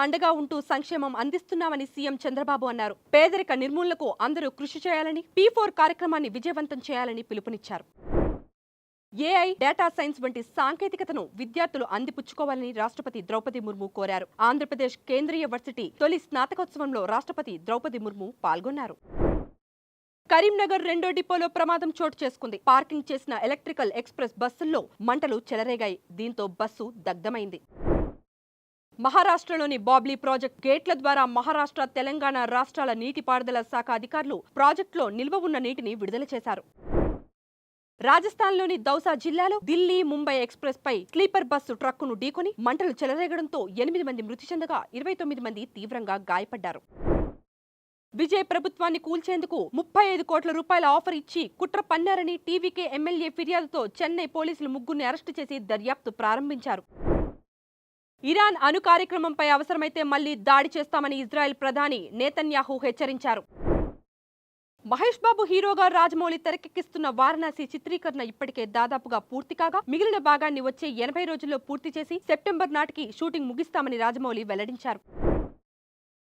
అండగా ఉంటూ సంక్షేమం అందిస్తున్నామని సీఎం చంద్రబాబు అన్నారు. పేదరిక నిర్మూలనకు అందరూ కృషి చేయాలని, P4 కార్యక్రమాన్ని విజయవంతం చేయాలని పిలుపునిచ్చారు. ఏఐ, డేటా సైన్స్ వంటి సాంకేతికతను విద్యార్థులు అందిపుచ్చుకోవాలని రాష్ట్రపతి ద్రౌపది ముర్ము కోరారు. ఆంధ్రప్రదేశ్ కేంద్రీయ వర్సిటీ తొలి స్నాతకోత్సవంలో రాష్ట్రపతి ద్రౌపది ముర్ము పాల్గొన్నారు. కరీంనగర్ రెండో డిపోలో ప్రమాదం చోటు చేసుకుంది. పార్కింగ్ చేసిన ఎలక్ట్రికల్ ఎక్స్ప్రెస్ బస్సుల్లో మంటలు చెలరేగాయి. దీంతో బస్సు దగ్ధమైంది. మహారాష్ట్రలోని బాబ్లీ ప్రాజెక్ట్ గేట్ల ద్వారా మహారాష్ట్ర, తెలంగాణ రాష్ట్రాల నీటిపారుదల శాఖ అధికారులు ప్రాజెక్టులో నిల్వ ఉన్న నీటిని విడుదల చేశారు. రాజస్థాన్లోని దౌసా జిల్లాలో ఢిల్లీ, ముంబై ఎక్స్ప్రెస్ పై స్లీపర్ బస్సు ట్రక్కును ఢీకొని మంటలు చెలరేగడంతో 8 మంది మృతి చెందగా 29 మంది తీవ్రంగా గాయపడ్డారు. విజయ్ ప్రభుత్వాన్ని కూల్చేందుకు 35 కోట్ల రూపాయల ఆఫర్ ఇచ్చి కుట్ర పన్నారని టీవీకే ఎమ్మెల్యే ఫిర్యాదుతో చెన్నై పోలీసులు ముగ్గురిని అరెస్టు చేసి దర్యాప్తు ప్రారంభించారు. ఇరాన్ అణు కార్యక్రమంపై అవసరమైతే మళ్లీ దాడి చేస్తామని ఇజ్రాయెల్ ప్రధాని నేతన్యాహు హెచ్చరించారు. మహేష్ బాబు హీరోగా రాజమౌళి తెరకెక్కిస్తున్న వారణాసి చిత్రీకరణ ఇప్పటికే దాదాపుగా పూర్తి కాగా మిగిలిన భాగాన్ని వచ్చే 80 రోజుల్లో పూర్తి చేసి సెప్టెంబర్ నాటికి షూటింగ్ ముగిస్తామని రాజమౌళి వెల్లడించారు.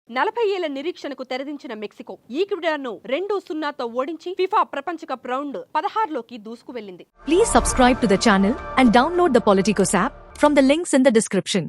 40 ఏళ్ల నిరీక్షణకు తెరదించిన మెక్సికో ఈక్వెడార్ను 2-0తో ఓడించి ఫిఫా ప్రపంచ కప్ రౌండ్ 16లోకి దూసుకువెళ్లింది. Please subscribe to the channel and download the Politicos app from the links in the description.